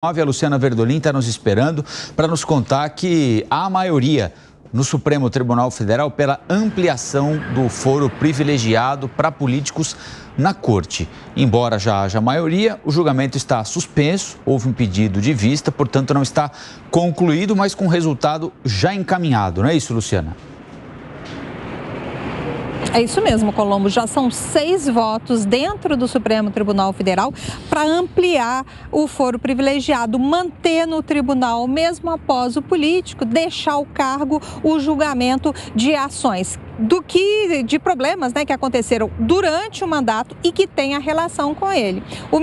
A Luciana Verdolim está nos esperando para nos contar que há maioria no Supremo Tribunal Federal pela ampliação do foro privilegiado para políticos na Corte. Embora já haja maioria, o julgamento está suspenso, houve um pedido de vista, portanto não está concluído, mas com resultado já encaminhado, não é isso, Luciana? É isso mesmo, Colombo. Já são 6 votos dentro do Supremo Tribunal Federal para ampliar o foro privilegiado, manter no tribunal, mesmo após o político deixar o cargo, o julgamento de ações de problemas, né, que aconteceram durante o mandato e que tem a relação com ele. O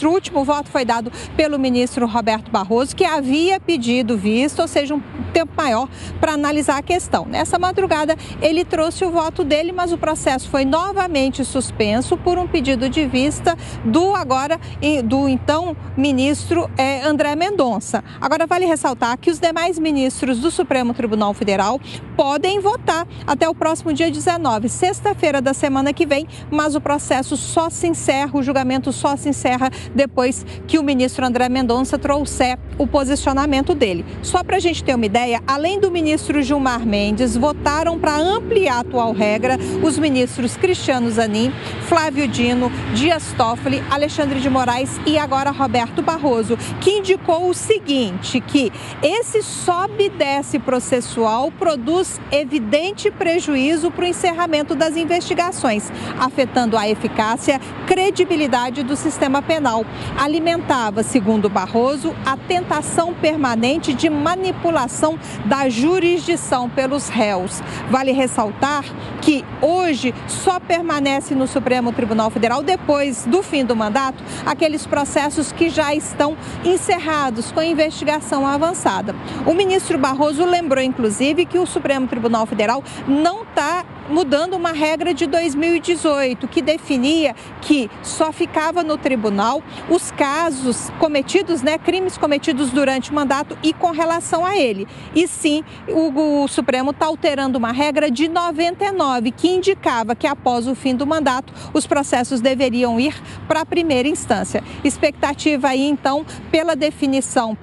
último voto foi dado pelo ministro Roberto Barroso, que havia pedido visto, ou seja, um tempo maior para analisar a questão. Nessa madrugada, ele trouxe o voto dele, mas o processo foi novamente suspenso por um pedido de vista do então ministro André Mendonça. Agora, vale ressaltar que os demais ministros do Supremo Tribunal Federal podem votar até o próximo dia 19, sexta-feira da semana que vem, mas o processo só se encerra, o julgamento só se encerra depois que o ministro André Mendonça trouxer o posicionamento dele. Só para a gente ter uma ideia, além do ministro Gilmar Mendes, votaram para ampliar a atual regra os ministros Cristiano Zanin, Flávio Dino, Dias Toffoli, Alexandre de Moraes e agora Roberto Barroso, que indicou o seguinte, que esse sobe e desce processual produz evidente prejuízo para o encerramento das investigações, afetando a eficácia, credibilidade do sistema penal. Alimentava, segundo Barroso, a tentação permanente de manipulação da jurisdição pelos réus. Vale ressaltar que hoje só permanece no Supremo Tribunal Federal, depois do fim do mandato, aqueles processos que já estão encerrados com a investigação avançada. O ministro Barroso lembrou, inclusive, que o Supremo Tribunal Federal não está mudando uma regra de 2018 que definia que só ficava no tribunal os casos cometidos, crimes cometidos durante o mandato e com relação a ele. E sim, o Supremo está alterando uma regra de 99 que indicava que após o fim do mandato os processos deveriam ir para a primeira instância. Expectativa aí então pela definição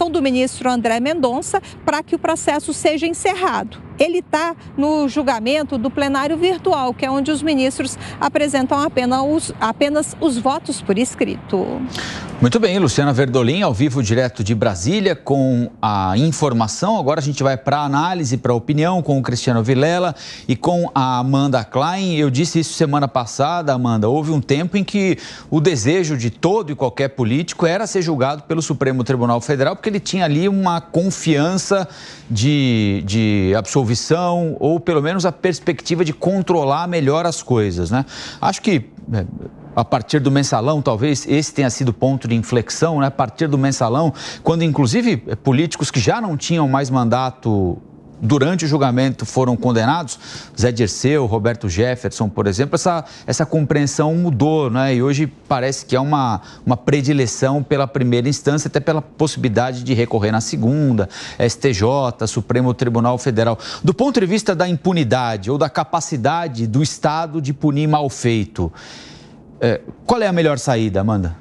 do ministro André Mendonça para que o processo seja encerrado. Ele está no julgamento do plenário virtual, que é onde os ministros apresentam apenas os votos por escrito. Muito bem, Luciana Verdolim, ao vivo direto de Brasília, com a informação. Agora a gente vai para a análise, para a opinião, com o Cristiano Vilela e com a Amanda Klein. Eu disse isso semana passada, Amanda, houve um tempo em que o desejo de todo e qualquer político era ser julgado pelo Supremo Tribunal Federal, porque ele tinha ali uma confiança de absolvição, ou pelo menos a perspectiva de controlar melhor as coisas, né? Acho que a partir do mensalão, talvez esse tenha sido o ponto de inflexão, né? A partir do mensalão, quando inclusive políticos que já não tinham mais mandato durante o julgamento foram condenados, Zé Dirceu, Roberto Jefferson, por exemplo, essa compreensão mudou, né? E hoje parece que é uma predileção pela primeira instância, até pela possibilidade de recorrer na segunda, STJ, Supremo Tribunal Federal. Do ponto de vista da impunidade ou da capacidade do Estado de punir mal feito, qual é a melhor saída, Amanda?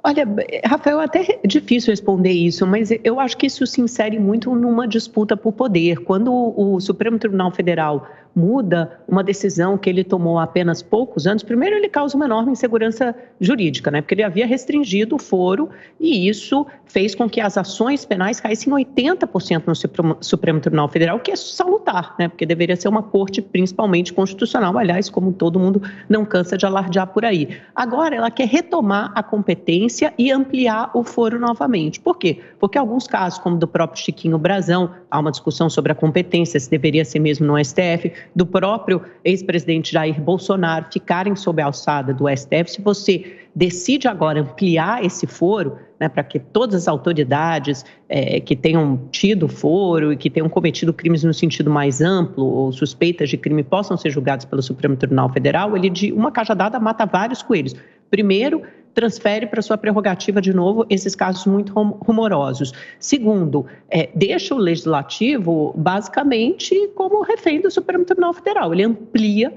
Olha, Rafael, até é difícil responder isso, mas eu acho que isso se insere muito numa disputa por poder. Quando o Supremo Tribunal Federal muda uma decisão que ele tomou há apenas poucos anos, primeiro ele causa uma enorme insegurança jurídica, né? Porque ele havia restringido o foro e isso fez com que as ações penais caíssem 80% no Supremo Tribunal Federal, que é salutar, né? Porque deveria ser uma corte principalmente constitucional, aliás, como todo mundo não cansa de alardear por aí. Agora ela quer retomar a competência e ampliar o foro novamente. Por quê? Porque alguns casos, como do próprio Chiquinho Brazão, há uma discussão sobre a competência, se deveria ser mesmo no STF, do próprio ex-presidente Jair Bolsonaro ficarem sob a alçada do STF. Se você decide agora ampliar esse foro, né, para que todas as autoridades que tenham tido foro e que tenham cometido crimes no sentido mais amplo ou suspeitas de crime possam ser julgados pelo Supremo Tribunal Federal, ele de uma cajadada mata vários coelhos. Primeiro, transfere para sua prerrogativa de novo esses casos muito rumorosos. Segundo, deixa o Legislativo basicamente como refém do Supremo Tribunal Federal. Ele amplia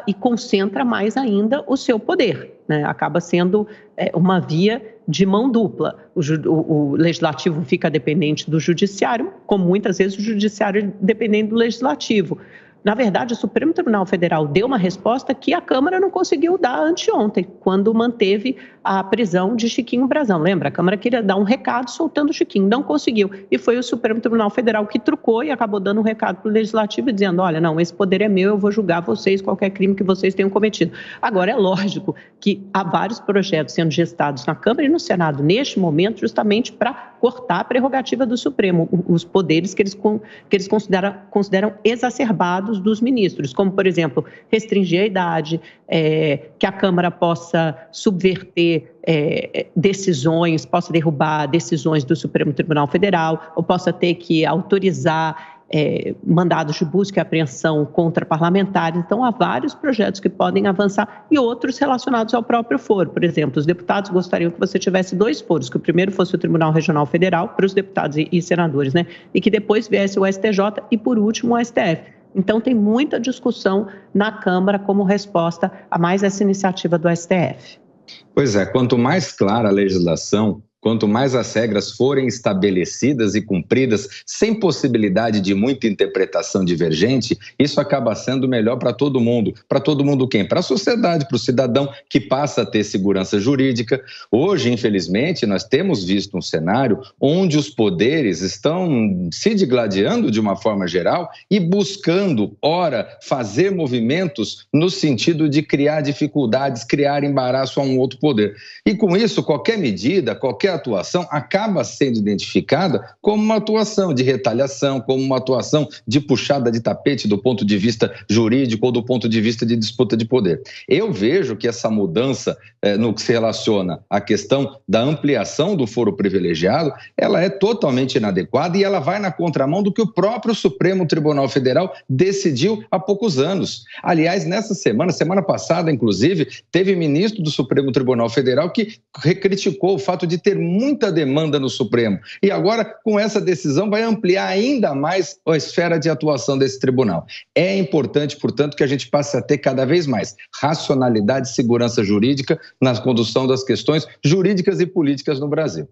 e concentra mais ainda o seu poder, né? Acaba sendo uma via de mão dupla. O legislativo fica dependente do judiciário, como muitas vezes o judiciário dependendo do legislativo. Na verdade, o Supremo Tribunal Federal deu uma resposta que a Câmara não conseguiu dar anteontem, quando manteve a prisão de Chiquinho Brazão. Lembra? A Câmara queria dar um recado soltando o Chiquinho, não conseguiu. E foi o Supremo Tribunal Federal que trucou e acabou dando um recado para o Legislativo dizendo, olha, não, esse poder é meu, eu vou julgar vocês, qualquer crime que vocês tenham cometido. Agora, é lógico que há vários projetos sendo gestados na Câmara e no Senado, neste momento, justamente para cortar a prerrogativa do Supremo, os poderes que eles consideram exacerbados dos ministros, como, por exemplo, restringir a idade, que a Câmara possa subverter decisões, possa derrubar decisões do Supremo Tribunal Federal, ou possa ter que autorizar mandados de busca e apreensão contra parlamentares. Então, há vários projetos que podem avançar e outros relacionados ao próprio foro. Por exemplo, os deputados gostariam que você tivesse 2 foros, que o primeiro fosse o Tribunal Regional Federal para os deputados e senadores, né? E que depois viesse o STJ e, por último, o STF. Então, tem muita discussão na Câmara como resposta a mais essa iniciativa do STF. Pois é, quanto mais clara a legislação, quanto mais as regras forem estabelecidas e cumpridas sem possibilidade de muita interpretação divergente, isso acaba sendo melhor para todo mundo. Para todo mundo quem? Para a sociedade, para o cidadão que passa a ter segurança jurídica. Hoje, infelizmente, nós temos visto um cenário onde os poderes estão se digladiando de uma forma geral e buscando, ora, fazer movimentos no sentido de criar dificuldades, criar embaraço a um outro poder. E com isso, qualquer medida, qualquer atuação acaba sendo identificada como uma atuação de retaliação, como uma atuação de puxada de tapete do ponto de vista jurídico ou do ponto de vista de disputa de poder. Eu vejo que essa mudança no que se relaciona à questão da ampliação do foro privilegiado, ela é totalmente inadequada e ela vai na contramão do que o próprio Supremo Tribunal Federal decidiu há poucos anos. Aliás, nessa semana passada, inclusive, teve ministro do Supremo Tribunal Federal que criticou o fato de ter muita demanda no Supremo. E agora, com essa decisão, vai ampliar ainda mais a esfera de atuação desse tribunal. É importante, portanto, que a gente passe a ter cada vez mais racionalidade e segurança jurídica na condução das questões jurídicas e políticas no Brasil.